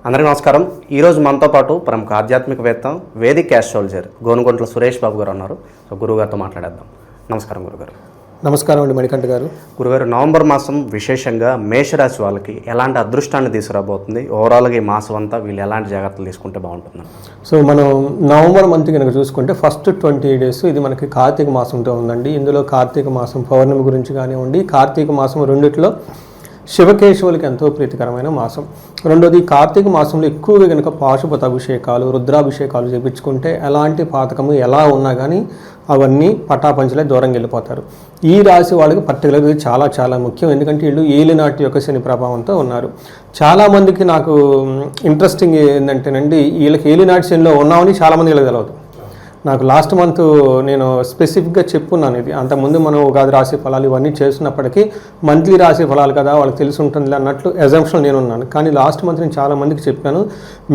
అందరికీ నమస్కారం. ఈరోజు మనతో పాటు ప్రముఖ ఆధ్యాత్మికవేత్త వేదిక్ ఆస్ట్రాలజర్ గోనుగుంట్ల సురేష్ బాబు గారు ఉన్నారు. సో గురువుగారితో మాట్లాడేద్దాం. నమస్కారం గురుగారు. నమస్కారం అండి మణికంఠ గారు. గురుగారు, నవంబర్ మాసం విశేషంగా మేషరాశి వాళ్ళకి ఎలాంటి అదృష్టాన్ని తీసుకురాబోతుంది? ఓవరాల్గా ఈ మాసం అంతా వీళ్ళు ఎలాంటి జాగ్రత్తలు తీసుకుంటే బాగుంటుంది? సో మనం నవంబర్ మంత్ కనుక చూసుకుంటే ఫస్ట్ 20 days ఇది మనకి కార్తీక మాసంతో ఉందండి. ఇందులో కార్తీక మాసం పౌర్ణమి గురించి కానివ్వండి, కార్తీక మాసం రెండిట్లో శివకేశవులకి ఎంతో ప్రీతికరమైన మాసం. రెండోది, కార్తీక మాసంలో ఎక్కువగా కనుక పాశుపత అభిషేకాలు, రుద్రాభిషేకాలు చేయించుకుంటే ఎలాంటి పాతకము ఎలా ఉన్నా కానీ అవన్నీ పటాపంచలే దూరంగా వెళ్ళిపోతారు. ఈ రాశి వాళ్ళకి పర్టికులర్గా ఇది చాలా చాలా ముఖ్యం. ఎందుకంటే వీళ్ళు ఏలినాటి యొక్క శని ప్రభావంతో ఉన్నారు. చాలామందికి నాకు ఇంట్రెస్టింగ్ ఏంటంటేనండి, వీళ్ళకి ఏలినాటి శనిలో ఉన్నామని చాలామంది వీళ్ళకి తెలియదు. నాకు లాస్ట్ మంత్ నేను స్పెసిఫిక్గా చెప్పున్నాను ఇది. అంతకుముందు మనం ఉగాది రాశి ఫలాలు ఇవన్నీ చేస్తున్నప్పటికీ మంత్లీ రాశి ఫలాలు కదా వాళ్ళకి తెలిసి ఉంటుంది అన్నట్లు ఎగ్జాంప్షన్ నేను ఉన్నాను. కానీ లాస్ట్ మంత్ నేను చాలామందికి చెప్పాను,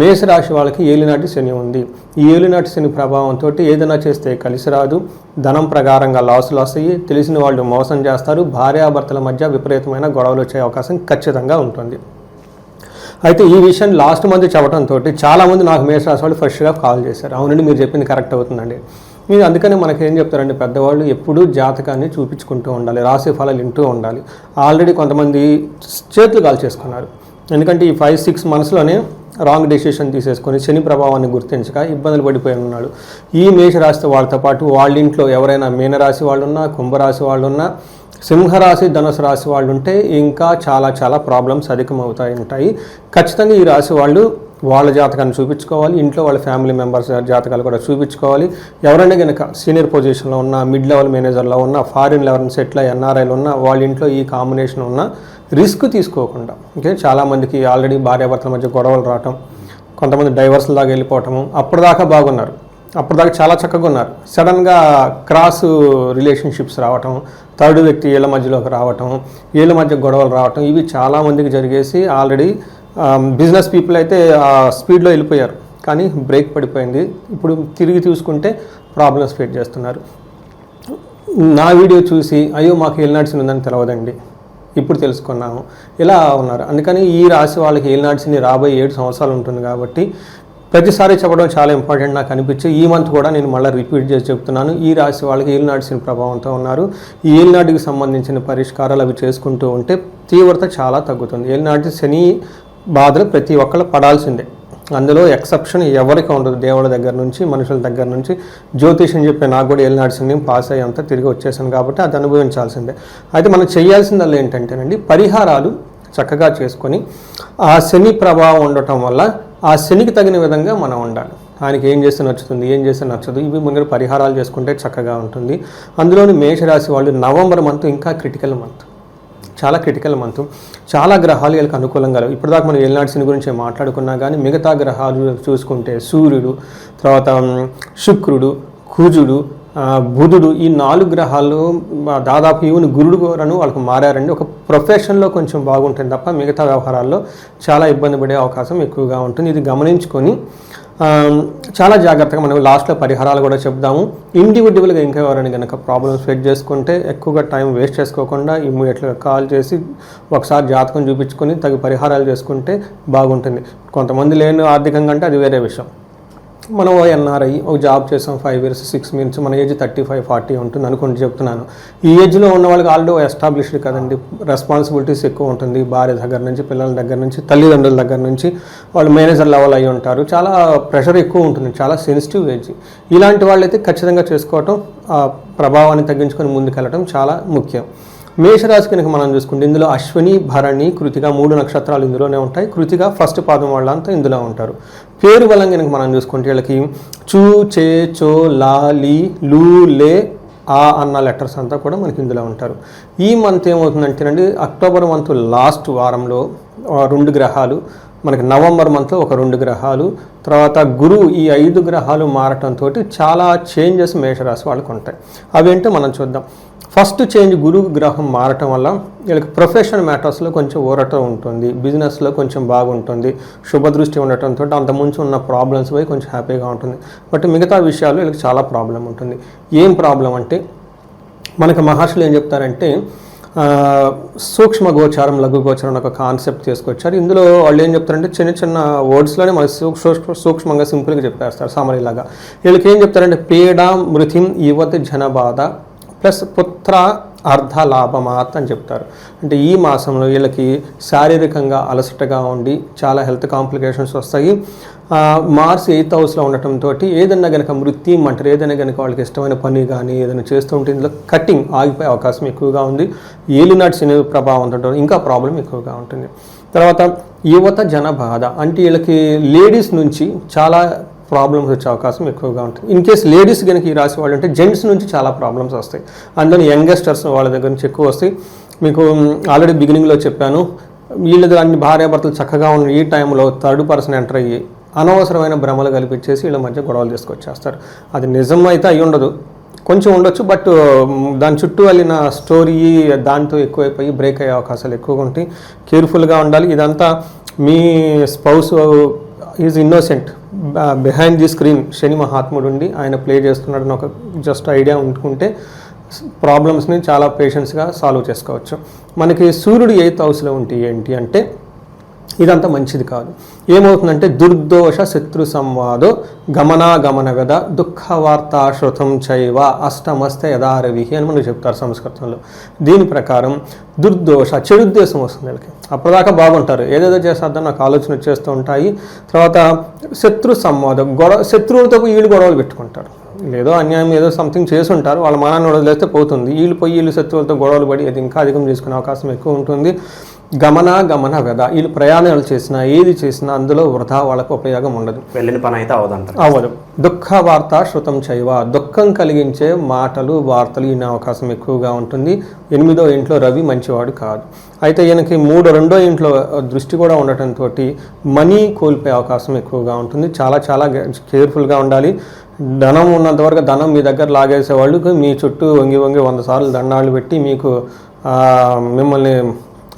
మేషరాశి వాళ్ళకి ఏలినాటి శని ఉంది. ఈ ఏలినాటి శని ప్రభావంతో ఏదైనా చేస్తే కలిసి రాదు, ధనం ప్రకారంగా లాసులు వస్తాయి, తెలిసిన వాళ్ళు మోసం చేస్తారు, భార్యాభర్తల మధ్య విపరీతమైన గొడవలు వచ్చే అవకాశం ఖచ్చితంగా ఉంటుంది. అయితే ఈ విషయం లాస్ట్ మంత్ చెప్పడంతో చాలామంది నాకు మేషరాశి వాళ్ళు ఫస్ట్గా కాల్ చేశారు. అవునండి, మీరు చెప్పింది కరెక్ట్ అవుతుందండి. మీరు అందుకని మనకి ఏం చెప్తారండి, పెద్దవాళ్ళు ఎప్పుడూ జాతకాన్ని చూపించుకుంటూ ఉండాలి, రాశి ఫలాలు వింటూ ఉండాలి. ఆల్రెడీ కొంతమంది చేతులు కాల్ చేసుకున్నారు. ఎందుకంటే ఈ 5-6 monthsలోనే రాంగ్ డెసిషన్ తీసేసుకొని శని ప్రభావాన్ని గుర్తించక ఇబ్బందులు పడిపోయి ఉన్నాడు. ఈ మేషరాశి వాళ్ళతో పాటు వాళ్ళ ఇంట్లో ఎవరైనా మీనరాశి వాళ్ళు ఉన్నా, కుంభరాశి వాళ్ళు ఉన్నా, సింహరాశి, ధనుసు రాశి వాళ్ళు ఉంటే ఇంకా చాలా చాలా ప్రాబ్లమ్స్ ఉంటాయి. ఖచ్చితంగా ఈ రాశి వాళ్ళు వాళ్ళ జాతకాన్ని చూపించుకోవాలి, ఇంట్లో వాళ్ళ ఫ్యామిలీ మెంబర్స్ జాతకాలు కూడా చూపించుకోవాలి. ఎవరైనా కనుక సీనియర్ పొజిషన్లో ఉన్న, మిడ్ లెవెల్ మేనేజర్లో ఉన్న, ఫారిన్ లెవెల్ సెటిల్ ఎన్ఆర్ఐలు ఉన్న వాళ్ళ ఇంట్లో ఈ కాంబినేషన్ ఉన్న రిస్క్ తీసుకోకుండా, ఓకే, చాలామందికి ఆల్రెడీ భార్యాభర్తల మధ్య గొడవలు రావటం, కొంతమంది డైవర్స్ల దాకా వెళ్ళిపోవటము, అప్పటిదాకా బాగున్నారు, అప్పటిదాకా చాలా చక్కగా ఉన్నారు, సడన్గా క్రాస్ రిలేషన్షిప్స్ రావటం, థర్డ్ వ్యక్తి ఏళ్ళ మధ్యలోకి రావటం, ఏళ్ళ మధ్య గొడవలు రావటం, ఇవి చాలామందికి జరిగేసి ఆల్రెడీ బిజినెస్ పీపుల్ అయితే స్పీడ్లో వెళ్ళిపోయారు, కానీ బ్రేక్ పడిపోయింది. ఇప్పుడు తిరిగి చూసుకుంటే ప్రాబ్లమ్స్ ఫేస్ చేస్తున్నారు. నా వీడియో చూసి అయ్యో మాకు ఏలినాటి శని ఉందని తెలియదండి, ఇప్పుడు తెలుసుకున్నాము, ఇలా ఉన్నారు. అందుకని ఈ రాశి వాళ్ళకి ఏలినాటి శని రాబోయే 7 సంవత్సరాలు ఉంటుంది కాబట్టి ప్రతిసారి చెప్పడం చాలా ఇంపార్టెంట్ నాకు అనిపించి ఈ మంత్ కూడా నేను మళ్ళీ రిపీట్ చేసి చెప్తున్నాను. ఈ రాశి వాళ్ళకి ఏలినాటి శని ప్రభావంతో ఉన్నారు. ఈ ఏలినాటికి సంబంధించిన పరిష్కారాలు అవి చేసుకుంటూ ఉంటే తీవ్రత చాలా తగ్గుతుంది. ఏలినాటి శని బాధలు ప్రతి ఒక్కళ్ళు పడాల్సిందే, అందులో ఎక్సెప్షన్ ఎవరికి ఉండదు. దేవుళ్ళ దగ్గర నుంచి, మనుషుల దగ్గర నుంచి, జ్యోతిషం చెప్పే నాకు కూడా ఏలినాటి శని పాస్ అయ్యేంత తిరిగి వచ్చేసాను కాబట్టి అది అనుభవించాల్సిందే. అయితే మనం చేయాల్సిందల్లా ఏంటంటేనండి, పరిహారాలు చక్కగా చేసుకొని ఆ శని ప్రభావం ఉండటం వల్ల ఆ శనికి తగిన విధంగా మనం ఉండాలి. ఆయనకి ఏం చేస్తే నచ్చుతుంది, ఏం చేస్తే నచ్చదు, ఇవి ముందు పరిహారాలు చేసుకుంటే చక్కగా ఉంటుంది. అందులోని మేషరాశి వాళ్ళు నవంబర్ మంత్ ఇంకా క్రిటికల్ మంత్, చాలా క్రిటికల్ మంత్. చాలా గ్రహాలు వీళ్ళకి అనుకూలంగా లేవు. ఇప్పటిదాకా మనం ఏలినాటి శని గురించి మాట్లాడుకున్నా కానీ మిగతా గ్రహాలు చూసుకుంటే సూర్యుడు, తర్వాత శుక్రుడు, కుజుడు, బుధుడు, ఈ 4 గ్రహాలు దాదాపు ఈవెన్ గురుడు కూడాను వాళ్ళకి మారారండి. ఒక ప్రొఫెషన్లో కొంచెం బాగుంటుంది తప్ప మిగతా వ్యవహారాల్లో చాలా ఇబ్బంది పడే అవకాశం ఎక్కువగా ఉంటుంది. ఇది గమనించుకొని చాలా జాగ్రత్తగా మనం లాస్ట్లో పరిహారాలు కూడా చెప్దాము. ఇండివిజువల్గా ఇంకా ఎవరైనా కనుక ప్రాబ్లమ్స్ ఫేస్ చేసుకుంటే ఎక్కువగా టైం వేస్ట్ చేసుకోకుండా ఇమ్మీడియట్గా కాల్ చేసి ఒకసారి జాతకం చూపించుకొని తగు పరిహారాలు చేసుకుంటే బాగుంటుంది. కొంతమంది లేని ఆర్థికంగా అంటే అది వేరే విషయం. మనం ఎన్ఆర్ఐ ఒక జాబ్ చేసాం 5 years 6 months, మన ఏజ్ 35-40 ఉంటుంది అనుకుంటూ చెప్తున్నాను. ఈ ఏజ్లో ఉన్న వాళ్ళకి ఆల్రెడీ ఎస్టాబ్లిష్డ్ కదండి, రెస్పాన్సిబిలిటీస్ ఎక్కువ ఉంటుంది. భార్య దగ్గర నుంచి, పిల్లల దగ్గర నుంచి, తల్లిదండ్రుల దగ్గర నుంచి, వాళ్ళు మేనేజర్ లెవెల్ అయి ఉంటారు. చాలా ప్రెషర్ ఎక్కువ ఉంటుంది, చాలా సెన్సిటివ్ ఏజ్. ఇలాంటి వాళ్ళైతే ఖచ్చితంగా చేసుకోవటం, ఆ ప్రభావాన్ని తగ్గించుకొని ముందుకెళ్ళటం చాలా ముఖ్యం. మేషరాశి కనుక మనం చూసుకుంటే ఇందులో అశ్విని, భరణి, కృతిక 3 నక్షత్రాలు ఇందులోనే ఉంటాయి. కృతిక ఫస్ట్ పాదం వాళ్ళంతా ఇందులో ఉంటారు. పేరు బలం కనుక మనం చూసుకుంటే వీళ్ళకి చూ, చే, చో, లా, లీ, లూ, లే, ఆ అన్న లెటర్స్ అంతా కూడా మనకి ఇందులో ఉంటారు. ఈ మంత్ ఏమవుతుందంటేనండి, అక్టోబర్ మంత్ లాస్ట్ వారంలో 2 గ్రహాలు, మనకి నవంబర్ మంత్లో ఒక 2 గ్రహాలు, తర్వాత గురువు, ఈ 5 గ్రహాలు మారటంతో చాలా చేంజెస్ మేషరాశి వాళ్ళకు ఉంటాయి. అవేంటో మనం చూద్దాం. ఫస్ట్ చేంజ్, గురువు గ్రహం మారటం వల్ల వీళ్ళకి ప్రొఫెషనల్ మ్యాటర్స్లో కొంచెం ఊరట ఉంటుంది, బిజినెస్లో కొంచెం బాగుంటుంది, శుభదృష్టి ఉండటంతో అంతకుముందు ఉన్న ప్రాబ్లమ్స్ పోయి కొంచెం హ్యాపీగా ఉంటుంది. బట్ మిగతా విషయాల్లో వీళ్ళకి చాలా ప్రాబ్లం ఉంటుంది. ఏం ప్రాబ్లం అంటే మనకి మహర్షులు ఏం చెప్తారంటే సూక్ష్మ గోచారం లఘు గోచారం ఒక కాన్సెప్ట్ తీసుకొచ్చారు. ఇందులో వాళ్ళు ఏం చెప్తారంటే చిన్న చిన్న వర్డ్స్లోనే మనకి సూక్ష్మంగా సింపుల్గా చెప్పేస్తారు సమరీలాగా. వీళ్ళకి ఏం చెప్తారంటే పీడ మృతిం యువతి జనబాధ ప్లస్ పుత్ర అర్ధ లాభమాత్ అని చెప్తారు. అంటే ఈ మాసంలో వీళ్ళకి శారీరకంగా అలసటగా ఉండి చాలా హెల్త్ కాంప్లికేషన్స్ వస్తాయి. మార్స్ 8th హౌస్లో ఉండటంతో ఏదైనా కనుక మృత్యం అంటారు, ఏదైనా కనుక వాళ్ళకి ఇష్టమైన పని కానీ ఏదైనా చేస్తూ ఉంటే ఇందులో కటింగ్ ఆగిపోయే అవకాశం ఎక్కువగా ఉంది. ఏలినాటి శని ప్రభావంతో ఇంకా ప్రాబ్లం ఎక్కువగా ఉంటుంది. తర్వాత యువత జన బాధ అంటే వీళ్ళకి లేడీస్ నుంచి చాలా ప్రాబ్లమ్స్ వచ్చే అవకాశం ఎక్కువగా ఉంటుంది. ఇన్ కేస్ లేడీస్ కనుక ఈ రాశి వాళ్ళు అంటే జెంట్స్ నుంచి చాలా ప్రాబ్లమ్స్ వస్తాయి. అందులో యంగస్టర్స్ వాళ్ళ దగ్గర నుంచి ఎక్కువ వస్తాయి. మీకు ఆల్రెడీ బిగినింగ్లో చెప్పాను, వీళ్ళ అన్ని భార్యాభర్తలు చక్కగా ఉన్న ఈ టైంలో థర్డ్ పర్సన్ ఎంటర్ అయ్యి అనవసరమైన భ్రమలు కల్పించేసి వీళ్ళ మధ్య గొడవలు తీసుకొచ్చేస్తారు. అది నిజం అయితే అయి ఉండదు, కొంచెం ఉండొచ్చు, బట్ దాని చుట్టూ వెళ్ళిన స్టోరీ దాంతో ఎక్కువైపోయి బ్రేక్ అయ్యే అవకాశాలు ఎక్కువగా ఉంటాయి. కేర్ఫుల్గా ఉండాలి. ఇదంతా మీ spouse is innocent, behind the screen Shani మహాత్ముడు ఉండి ఆయన ప్లే చేస్తున్నాడని ఒక జస్ట్ ఐడియా ఉంటుకుంటే ప్రాబ్లమ్స్ని చాలా పేషెన్స్గా సాల్వ్ చేసుకోవచ్చు. మనకి సూర్యుడు 8th హౌస్లో ఉంటే ఏంటి అంటే ఇదంతా మంచిది కాదు. ఏమవుతుందంటే దుర్దోష శత్రు సంవాదో గమనాగమన వ్యధ దుఃఖ వార్తా శృతం చైవ అష్టమస్త యథారవి అని మనకు చెప్తారు సంస్కృతంలో. దీని ప్రకారం దుర్దోష చెడుద్దేశం వస్తుంది వీళ్ళకి. అప్పటిదాకా బాగుంటారు, ఏదేదో చేసేద్దాం నాకు ఆలోచన వచ్చేస్తూ ఉంటాయి. తర్వాత శత్రు సంవాదం, శత్రువులతో వీళ్ళు గొడవలు పెట్టుకుంటారు. ఏదో అన్యాయం ఏదో సంథింగ్ చేసి ఉంటారు, వాళ్ళ మానాన్ని వదిలేస్తే పోతుంది. వీళ్ళు శత్రువులతో గొడవలు పడి అది ఇంకా అధికం చేసుకునే అవకాశం ఎక్కువ ఉంటుంది. గమన వ్యధ, వీళ్ళు ప్రయాణాలు చేసినా ఏది చేసినా అందులో వృధా వాళ్ళకు ఉపయోగం ఉండదు, వెళ్ళిన పని అయితే అవ్వదు. దుఃఖ వార్త శృతం చైవ, దుఃఖం కలిగించే మాటలు వార్తలు ఈయన అవకాశం ఎక్కువగా ఉంటుంది. 8వ ఇంట్లో రవి మంచివాడు కాదు. అయితే ఈయనకి 2వ ఇంట్లో దృష్టి కూడా ఉండటంతో మనీ కోల్పోయే అవకాశం ఎక్కువగా ఉంటుంది. చాలా చాలా కేర్ఫుల్గా ఉండాలి. ధనం ఉన్నంతవరకు ధనం మీ దగ్గర లాగేసే వాళ్ళు మీ చుట్టూ వంగి 100 సార్లు దండాలు పెట్టి మీకు మిమ్మల్ని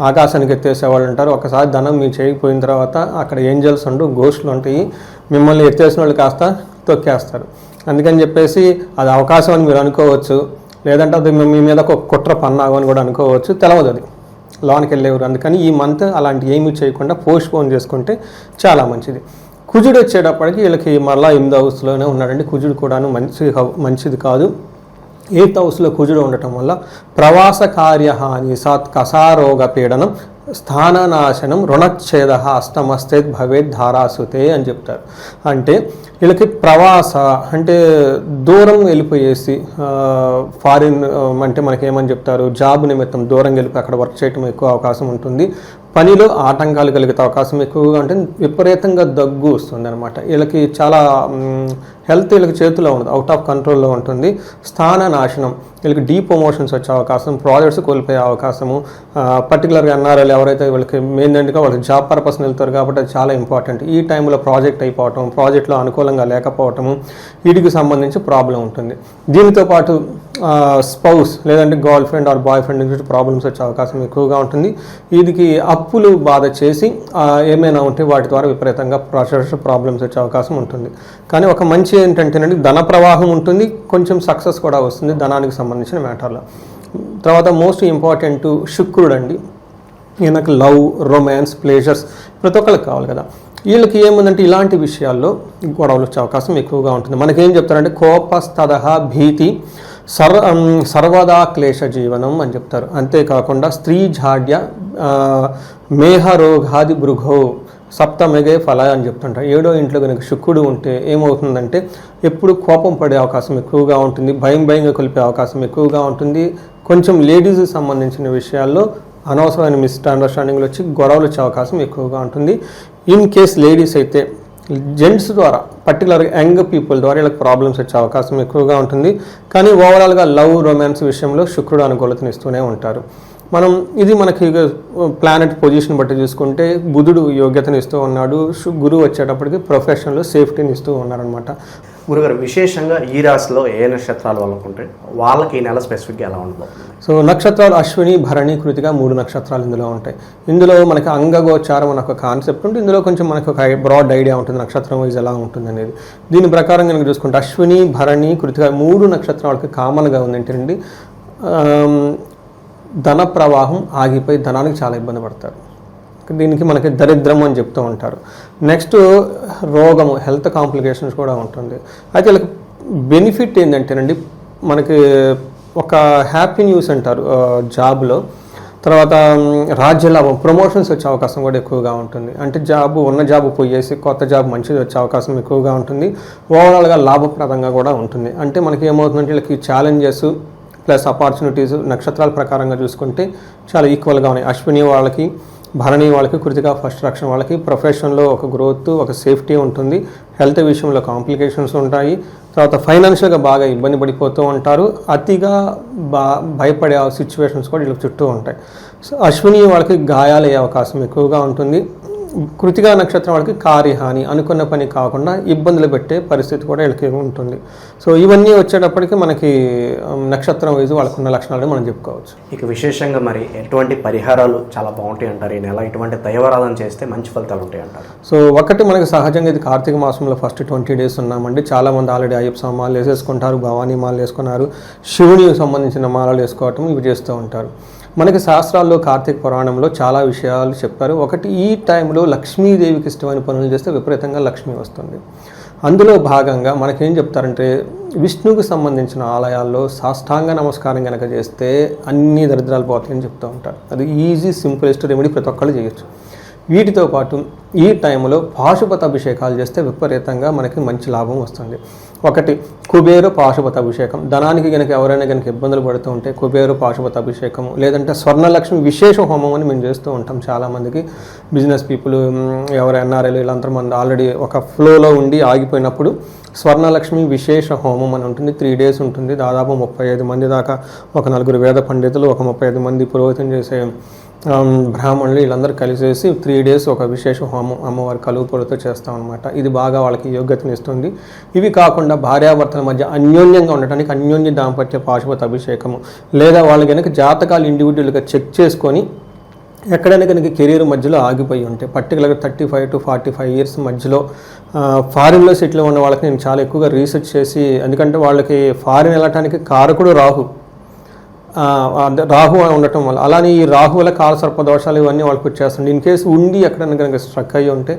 ఆకాశానికి ఎత్తేసేవాళ్ళు ఉంటారు. ఒకసారి ధనం మీ చేయకపోయిన తర్వాత అక్కడ ఏంజల్స్ ఉంటూ గోస్టులు ఉంటాయి, మిమ్మల్ని ఎత్తేసిన వాళ్ళు కాస్త తొక్కేస్తారు. అందుకని చెప్పేసి అది అవకాశం అని మీరు అనుకోవచ్చు, లేదంటే అది మీ మీద ఒక కుట్ర పన్నాగు అని కూడా అనుకోవచ్చు, తెలవదు, అది లోనికి వెళ్ళేవారు. అందుకని ఈ మంత్ అలాంటి ఏమీ చేయకుండా పోస్ట్పోన్ చేసుకుంటే చాలా మంచిది. కుజుడు వచ్చేటప్పటికి వీళ్ళకి మళ్ళీ 8th హౌస్లోనే ఉన్నాడండి. కుజుడు కూడాను మంచిది కాదు. 8th హౌస్లో కుజుడు ఉండటం వల్ల ప్రవాస కార్యహాని సాత్ కసారోగ పీడనం స్థాననాశనం రుణచ్ఛేద అష్టమస్తే భవేత్ ధారాసుతే అని చెప్తారు. అంటే వీళ్ళకి ప్రవాస అంటే దూరం వెళ్ళిపోయేసి ఫారిన్ అంటే మనకి ఏమని చెప్తారు, జాబ్ నిమిత్తం దూరం వెళ్ళిపోయి అక్కడ వర్క్ చేయడం ఎక్కువ అవకాశం ఉంటుంది. పనిలో ఆటంకాలు కలిగే అవకాశం ఎక్కువగా ఉంటుంది. విపరీతంగా దగ్గు వస్తుంది అనమాట. వీళ్ళకి చాలా హెల్త్ వీళ్ళకి చేతిలో ఉండదు, అవుట్ ఆఫ్ కంట్రోల్లో ఉంటుంది. స్థాన నాశనం, వీళ్ళకి డీప్రమోషన్స్ వచ్చే అవకాశం, ప్రాజెక్ట్స్ కోల్పోయే అవకాశము. పర్టికులర్గా ఎన్ఆర్ఎల్ ఎవరైతే వీళ్ళకి మెయిన్గా వాళ్ళకి జాబ్ పర్పస్ వెళ్తారు కాబట్టి అది చాలా ఇంపార్టెంట్. ఈ టైంలో ప్రాజెక్ట్ అయిపోవటం, ప్రాజెక్ట్లో అనుకూలంగా లేకపోవటము, వీటికి సంబంధించి ప్రాబ్లం ఉంటుంది. దీనితో పాటు స్పౌస్ లేదంటే girl friend or boy friend నుంచి ప్రాబ్లమ్స్ వచ్చే అవకాశం ఎక్కువగా ఉంటుంది. వీటికి అప్పులు బాధ చేసి ఏమైనా ఉంటే వాటి ద్వారా విపరీతంగా ప్రాబ్లమ్స్ వచ్చే అవకాశం ఉంటుంది. కానీ ఒక మంచి ఏంటంటేనండి ధన ప్రవాహం ఉంటుంది, కొంచెం సక్సెస్ కూడా వస్తుంది ధనానికి సంబంధించిన మ్యాటర్లో. తర్వాత మోస్ట్ ఇంపార్టెంట్ శుక్రుడు అండి. ఈయనకు లవ్, రొమాన్స్, ప్లేజర్స్ ప్రతి ఒక్కరికి కావాలి కదా. వీళ్ళకి ఏముందంటే ఇలాంటి విషయాల్లో గొడవలు వచ్చే అవకాశం ఎక్కువగా ఉంటుంది. మనకేం చెప్తారంటే కోపస్తదహ భీతి సర్వదా క్లేశ జీవనం అని చెప్తారు. అంతేకాకుండా స్త్రీ జాడ్య మేహరోగాది భృగో సప్తమెగే ఫల అని చెప్తుంటారు. 7వ ఇంట్లో కనుక శుక్రుడు ఉంటే ఏమవుతుందంటే ఎప్పుడు కోపం పడే అవకాశం ఎక్కువగా ఉంటుంది, భయంగా కొలిపే అవకాశం ఎక్కువగా ఉంటుంది. కొంచెం లేడీస్కి సంబంధించిన విషయాల్లో అనవసరమైన మిస్అండర్స్టాండింగ్లు వచ్చి గొడవలు వచ్చే అవకాశం ఎక్కువగా ఉంటుంది. ఇన్ కేస్ లేడీస్ అయితే జెంట్స్ ద్వారా పర్టికులర్గా యంగ్ పీపుల్ ద్వారా వీళ్ళకి ప్రాబ్లమ్స్ వచ్చే అవకాశం ఎక్కువగా ఉంటుంది. కానీ ఓవరాల్గా లవ్, రొమాన్స్ విషయంలో శుక్రుడు అనుకూలతనిస్తూనే ఉంటారు. ఇది మనకి ప్లానెట్ పొజిషన్ బట్టి చూసుకుంటే బుధుడు యోగ్యతని ఇస్తూ ఉన్నాడు, గురువు వచ్చేటప్పటికి ప్రొఫెషన్లో సేఫ్టీని ఇస్తూ ఉన్నారనమాట. గురుగారు విశేషంగా ఈ రాశిలో ఏ నక్షత్రాలు వాళ్ళకుంటే వాళ్ళకి ఈ నెల స్పెసిఫిక్గా ఎలా ఉండదు? సో నక్షత్రాలు అశ్విని, భరణి, కృతిక 3 నక్షత్రాలు ఇందులో ఉంటాయి. ఇందులో మనకి అంగగోచారం అనే ఒక కాన్సెప్ట్ ఉంటుంది. ఇందులో కొంచెం మనకు ఒక బ్రాడ్ ఐడియా ఉంటుంది నక్షత్రం వైజ్ ఎలా ఉంటుంది అనేది. దీని ప్రకారం కనుక చూసుకుంటే అశ్విని, భరణి, కృతిక 3 నక్షత్రాలకి కామన్గా ఉంది ఏంటండి ధన ప్రవాహం ఆగిపోయి ధనానికి చాలా ఇబ్బంది పడతారు. దీనికి మనకి దరిద్రం అని చెప్తూ ఉంటారు. నెక్స్ట్ రోగము, హెల్త్ కాంప్లికేషన్స్ కూడా ఉంటుంది. అయితే వీళ్ళకి బెనిఫిట్ ఏంటంటేనండి, మనకి ఒక హ్యాపీ న్యూస్ అంటారు జాబ్లో. తర్వాత రాజ్యలాభం, ప్రమోషన్స్ వచ్చే అవకాశం కూడా ఎక్కువగా ఉంటుంది. అంటే ఉన్న జాబ్ పోయేసి కొత్త జాబ్ మంచిది వచ్చే అవకాశం ఎక్కువగా ఉంటుంది. ఓవరాల్గా లాభప్రదంగా కూడా ఉంటుంది. అంటే మనకి ఏమవుతుందంటే వీళ్ళకి ఛాలెంజెస్ ప్లస్ ఆపర్చునిటీస్ నక్షత్రాల ప్రకారంగా చూసుకుంటే చాలా ఈక్వల్గా ఉన్నాయి. అశ్విని వాళ్ళకి, భరణి వాళ్ళకి, కృతిక ఫస్ట్ రక్షణ వాళ్ళకి ప్రొఫెషన్లో ఒక గ్రోత్, ఒక సేఫ్టీ ఉంటుంది. హెల్త్ విషయంలో కాంప్లికేషన్స్ ఉంటాయి. తర్వాత ఫైనాన్షియల్గా బాగా ఇబ్బంది పడిపోతూ ఉంటారు. అతిగా భయపడే సిచ్యువేషన్స్ కూడా వీళ్ళకి చుట్టూ ఉంటాయి. సో అశ్విని వాళ్ళకి గాయాలయ్యే అవకాశం ఎక్కువగా ఉంటుంది. కృతికా నక్షత్రం వాళ్ళకి కార్యహాని, అనుకున్న పని కాకుండా ఇబ్బందులు పెట్టే పరిస్థితి కూడా వీళ్ళకి ఉంటుంది. సో ఇవన్నీ వచ్చేటప్పటికి మనకి నక్షత్రం వైజ్ వాళ్ళకున్న లక్షణాలను మనం చెప్పుకోవచ్చు. ఇక విశేషంగా మరి ఎటువంటి పరిహారాలు చాలా బాగుంటాయి అంటారు? ఈ నెల ఎటువంటి దైవారాధన చేస్తే మంచి ఫలితాలు ఉంటాయి అంటారు? సో ఒకటి, మనకి సహజంగా ఇది కార్తీక మాసంలో ఫస్ట్ 20 days ఉన్నామండి. చాలామంది ఆల్రెడీ అయ్యప్ప మాలలు వేసేసుకుంటారు, భవానీ మాలలు వేసుకున్నారు, శివునికి సంబంధించిన మాలలు వేసుకోవటం ఇవి చేస్తూ ఉంటారు. మనకి శాస్త్రాల్లో కార్తీక పురాణంలో చాలా విషయాలు చెప్పారు. ఒకటి, ఈ టైంలో లక్ష్మీదేవికి ఇష్టమైన పనులు చేస్తే విపరీతంగా లక్ష్మి వస్తుంది. అందులో భాగంగా మనకేం చెప్తారంటే, విష్ణువుకి సంబంధించిన ఆలయాల్లో సాష్టాంగ నమస్కారం కనుక చేస్తే అన్ని దరిద్రాలు పోతాయని చెప్తూ ఉంటారు. అది ఈజీ సింపులెస్ట్ రెమెడీ, ప్రతి ఒక్కళ్ళు చేయొచ్చు. వీటితో పాటు ఈ టైంలో పాశుపత అభిషేకాలు చేస్తే విపరీతంగా మనకి మంచి లాభం వస్తుంది. ఒకటి, కుబేరు పాశుపత అభిషేకం. ధనానికి కనుక ఎవరైనా కనుక ఇబ్బందులు పడుతూ ఉంటే కుబేరు పాశుపత అభిషేకం, లేదంటే స్వర్ణలక్ష్మి విశేష హోమం అని మేము చేస్తూ ఉంటాం. చాలామందికి బిజినెస్ పీపుల్, ఎవరు ఎన్ఆర్ఐలు వీళ్ళంతా మంది ఆల్రెడీ ఒక ఫ్లోలో ఉండి ఆగిపోయినప్పుడు స్వర్ణలక్ష్మి విశేష హోమం అని ఉంటుంది. 3 days ఉంటుంది. దాదాపు 35 మంది దాకా, ఒక 4 వేద పండితులు, ఒక 35 మంది పురోహితం చేసే బ్రాహ్మణులు వీళ్ళందరూ కలిసేసి 3 days ఒక విశేష హోమం అమ్మవారి కలువు పొడితో చేస్తాం అనమాట. ఇది బాగా వాళ్ళకి యోగ్యతను ఇస్తుంది. ఇవి కాకుండా భార్యాభర్తల మధ్య అన్యోన్యంగా ఉండటానికి అన్యోన్య దాంపత్య పాశుపత అభిషేకము, లేదా వాళ్ళు కనుక జాతకాలు ఇండివిజువల్గా చెక్ చేసుకొని ఎక్కడైనా కనుక కెరీర్ మధ్యలో ఆగిపోయి ఉంటే, పర్టికులర్గా 35 to 45 years మధ్యలో ఫారిన్లో సెటిల్ ఉన్న వాళ్ళకి నేను చాలా ఎక్కువగా రీసెర్చ్ చేసి, ఎందుకంటే వాళ్ళకి ఫారిన్ వెళ్ళటానికి కారకుడు రాహు ఉండటం వల్ల, అలానే ఈ రాహు వల్ల కాలసర్ప దోషాలు ఇవన్నీ వాళ్ళకి వచ్చేస్తుంది. ఇన్ కేసు ఉండి ఎక్కడైనా కనుక స్ట్రక్ అయ్యి ఉంటే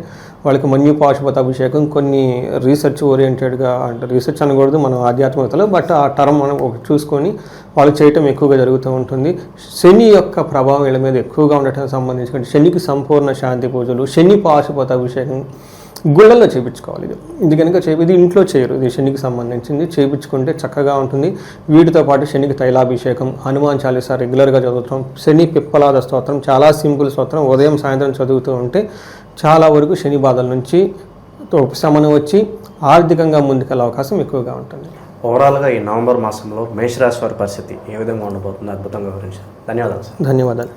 వాళ్ళకి మన్యు పాశుపత అభిషేకం కొన్ని రీసెర్చ్ ఓరియంటెడ్గా, అంటే రీసెర్చ్ అనకూడదు మనం ఆధ్యాత్మికతలో, బట్ ఆ టర్మ్ మనం చూసుకొని వాళ్ళు చేయటం ఎక్కువగా జరుగుతూ ఉంటుంది. శని యొక్క ప్రభావం వీళ్ళ మీద ఎక్కువగా ఉండటానికి సంబంధించి శనికి సంపూర్ణ శాంతి పూజలు, శని పాశుపత అభిషేకం గుళ్ళల్లో చేయించుకోవాలి. ఇది కనుక ఇది ఇంట్లో చేయరు, ఇది శనికి సంబంధించింది. చేయించుకుంటే చక్కగా ఉంటుంది. వీటితో పాటు శనికి తైలాభిషేకం, హనుమాన్ చాలీసా రెగ్యులర్గా చదువుతాం, శని పిప్పలాద స్తోత్రం, చాలా సింపుల్ స్తోత్రం, ఉదయం సాయంత్రం చదువుతూ ఉంటే చాలా వరకు శని బాధల నుంచి ఉపశమనం వచ్చి ఆర్థికంగా ముందుకెళ్ళే అవకాశం ఎక్కువగా ఉంటుంది. ఓవరాల్గా ఈ నవంబర్ మాసంలో మేషరాశి వారి పరిస్థితి ఏ విధంగా ఉండబోతుంది అద్భుతంగా వివరించారు. ధన్యవాదాలు సార్. ధన్యవాదాలు.